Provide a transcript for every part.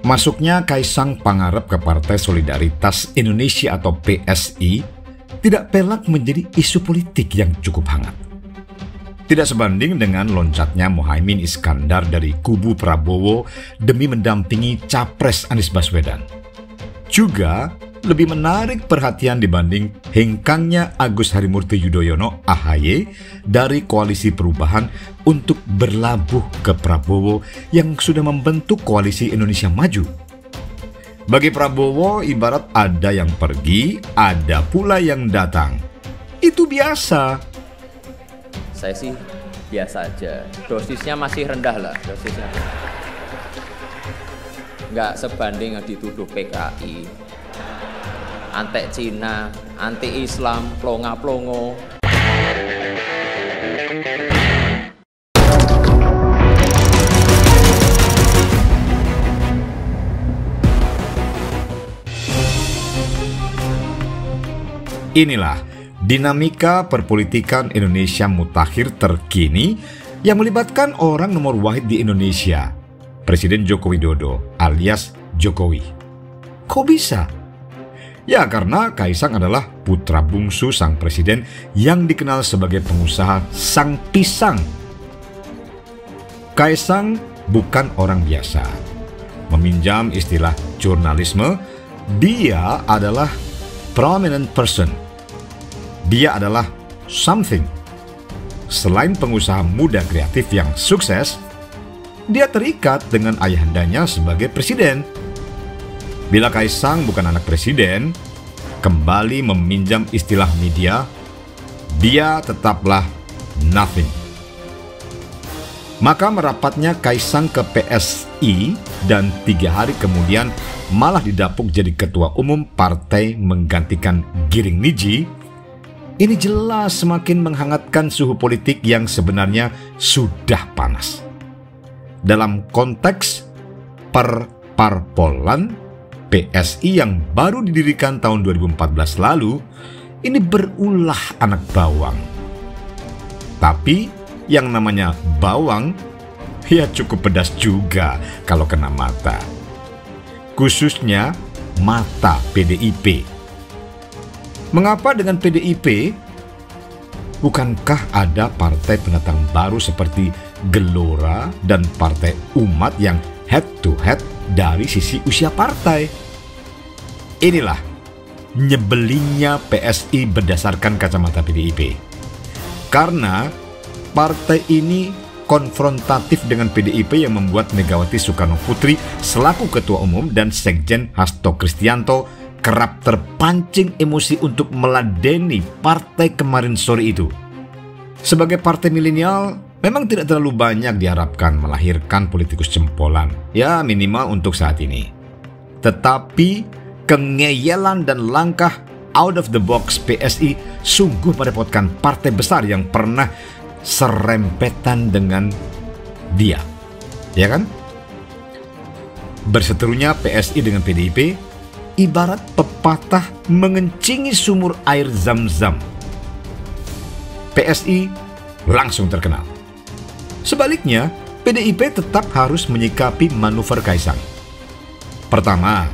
Masuknya Kaisang Pangarep ke Partai Solidaritas Indonesia atau PSI tidak pelak menjadi isu politik yang cukup hangat. Tidak sebanding dengan loncatnya Muhaimin Iskandar dari kubu Prabowo demi mendampingi Capres Anies Baswedan. Juga lebih menarik perhatian dibanding hengkangnya Agus Harimurti Yudhoyono (AHY) dari Koalisi Perubahan untuk berlabuh ke Prabowo yang sudah membentuk Koalisi Indonesia Maju. Bagi Prabowo ibarat ada yang pergi, ada pula yang datang. Itu biasa. Saya sih biasa aja, dosisnya masih rendah lah, dosisnya. Nggak sebanding dituduh PKI, anti Cina, anti Islam, plonga-plongo. Inilah dinamika perpolitikan Indonesia mutakhir terkini yang melibatkan orang nomor wahid di Indonesia, Presiden Joko Widodo alias Jokowi. Kok bisa? Ya karena Kaisang adalah putra bungsu sang presiden yang dikenal sebagai pengusaha sang pisang. Kaisang bukan orang biasa. Meminjam istilah jurnalisme, dia adalah prominent person. Dia adalah something. Selain pengusaha muda kreatif yang sukses, dia terikat dengan ayahandanya sebagai presiden. Bila Kaisang bukan anak presiden, kembali meminjam istilah media, dia tetaplah nothing. Maka merapatnya Kaisang ke PSI dan 3 hari kemudian malah didapuk jadi ketua umum partai menggantikan Giring Niji. Ini jelas semakin menghangatkan suhu politik yang sebenarnya sudah panas. Dalam konteks perparpolan, PSI yang baru didirikan tahun 2014 lalu, ini berulah anak bawang. Tapi yang namanya bawang, ya cukup pedas juga kalau kena mata. Khususnya mata PDIP. Mengapa dengan PDIP? Bukankah ada partai pendatang baru seperti Gelora dan Partai Umat yang head to head dari sisi usia partai? Inilah nyebelinnya PSI berdasarkan kacamata PDIP. Karena partai ini konfrontatif dengan PDIP yang membuat Megawati Soekarno Putri selaku Ketua Umum dan Sekjen Hasto Kristianto kerap terpancing emosi untuk meladeni partai kemarin sore itu. Sebagai partai milenial, memang tidak terlalu banyak diharapkan melahirkan politikus jempolan, ya minimal untuk saat ini. Tetapi kengeyelan dan langkah out of the box PSI sungguh merepotkan partai besar yang pernah serempetan dengan dia, ya kan? Berseterunya PSI dengan PDIP ibarat pepatah mengencingi sumur air Zam-Zam. PSI langsung terkenal. Sebaliknya, PDIP tetap harus menyikapi manuver Kaisang. Pertama,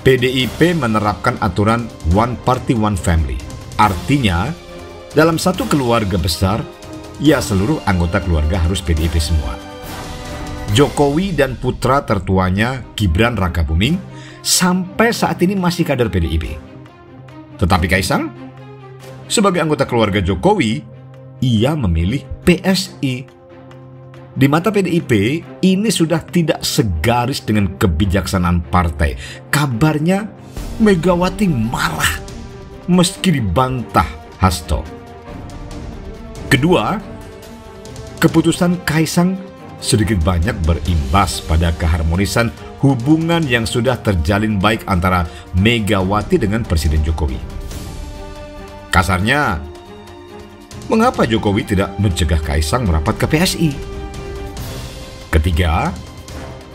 PDIP menerapkan aturan one party one family. Artinya, dalam satu keluarga besar, ya seluruh anggota keluarga harus PDIP semua. Jokowi dan putra tertuanya Gibran Rakabuming sampai saat ini masih kader PDIP. Tetapi Kaisang, sebagai anggota keluarga Jokowi, ia memilih PSI. Di mata PDIP, ini sudah tidak segaris dengan kebijaksanaan partai. Kabarnya Megawati marah meski dibantah Hasto. Kedua, keputusan Kaisang sedikit banyak berimbas pada keharmonisan hubungan yang sudah terjalin baik antara Megawati dengan Presiden Jokowi. Kasarnya, mengapa Jokowi tidak mencegah Kaisang merapat ke PSI? Ketiga,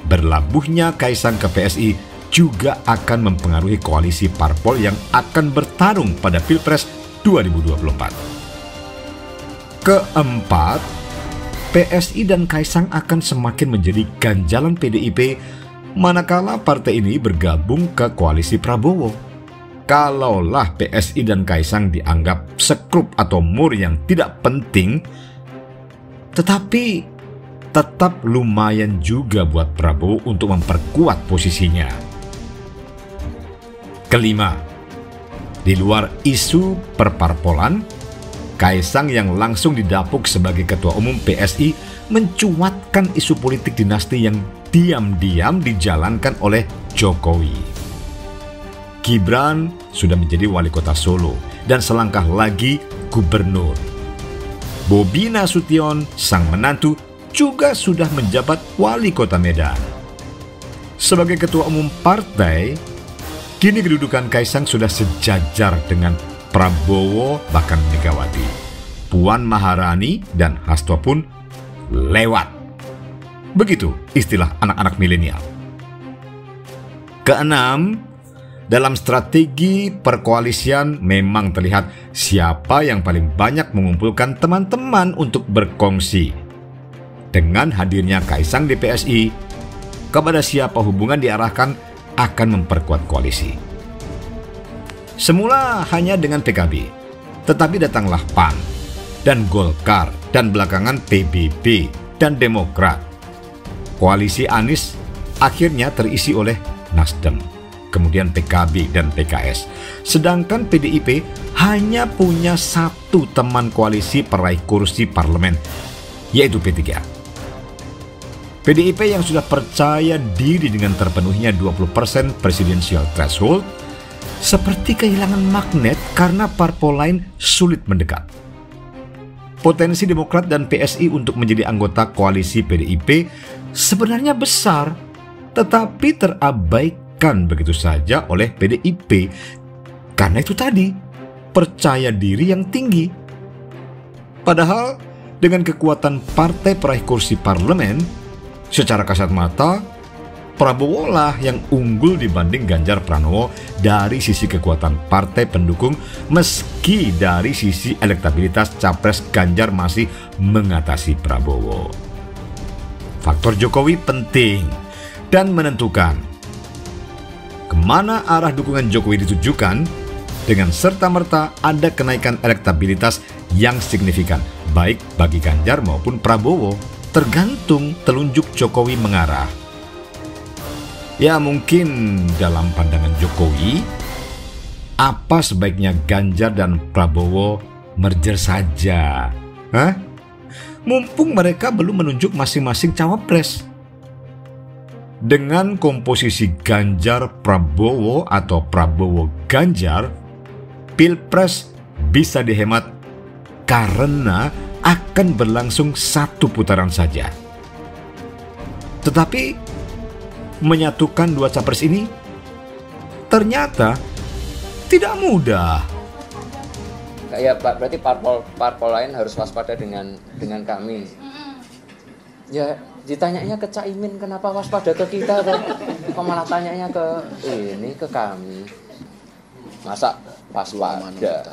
berlabuhnya Kaisang ke PSI juga akan mempengaruhi koalisi parpol yang akan bertarung pada Pilpres 2024. Keempat, PSI dan Kaisang akan semakin menjadi ganjalan PDIP manakala partai ini bergabung ke koalisi Prabowo. Kalaulah PSI dan Kaisang dianggap sekrup atau mur yang tidak penting, tetapi tetap lumayan juga buat Prabowo untuk memperkuat posisinya. Kelima, di luar isu perparpolan, Kaisang yang langsung didapuk sebagai ketua umum PSI mencuatkan isu politik dinasti yang diam-diam dijalankan oleh Jokowi. Gibran sudah menjadi wali kota Solo dan selangkah lagi gubernur. Bobi Nasution, sang menantu, juga sudah menjabat wali kota Medan. Sebagai ketua umum partai, kini kedudukan Kaisang sudah sejajar dengan Prabowo bahkan Megawati. Puan Maharani dan Hasto pun lewat. Begitu istilah anak-anak milenial. Keenam, dalam strategi perkoalisian memang terlihat siapa yang paling banyak mengumpulkan teman-teman untuk berkongsi. Dengan hadirnya Kaisang di PSI, kepada siapa hubungan diarahkan akan memperkuat koalisi. Semula hanya dengan PKB, tetapi datanglah PAN dan Golkar dan belakangan PBB dan Demokrat. Koalisi Anies akhirnya terisi oleh Nasdem, kemudian PKB dan PKS. Sedangkan PDIP hanya punya satu teman koalisi peraih kursi parlemen, yaitu P3. PDIP yang sudah percaya diri dengan terpenuhnya 20% presidensial threshold, seperti kehilangan magnet karena parpol lain sulit mendekat. Potensi Demokrat dan PSI untuk menjadi anggota koalisi PDIP sebenarnya besar, tetapi terabaikan begitu saja oleh PDIP karena itu tadi, percaya diri yang tinggi. Padahal dengan kekuatan partai peraih kursi parlemen, secara kasat mata Prabowo lah yang unggul dibanding Ganjar Pranowo dari sisi kekuatan partai pendukung, meski dari sisi elektabilitas capres Ganjar masih mengatasi Prabowo. Faktor Jokowi penting dan menentukan kemana arah dukungan Jokowi ditujukan. Dengan serta-merta ada kenaikan elektabilitas yang signifikan, baik bagi Ganjar maupun Prabowo, tergantung telunjuk Jokowi mengarah. Ya mungkin dalam pandangan Jokowi, apa sebaiknya Ganjar dan Prabowo merger saja? Mumpung mereka belum menunjuk masing-masing cawapres. Dengan komposisi Ganjar-Prabowo atau Prabowo-Ganjar, Pilpres bisa dihemat karena akan berlangsung satu putaran saja. Tetapi menyatukan dua capres ini ternyata tidak mudah. Ya Pak, berarti parpol lain harus waspada dengan kami. Ya ditanyanya ke Caimin, kenapa waspada ke kita, kok malah tanyanya ke kami. Masa waspada.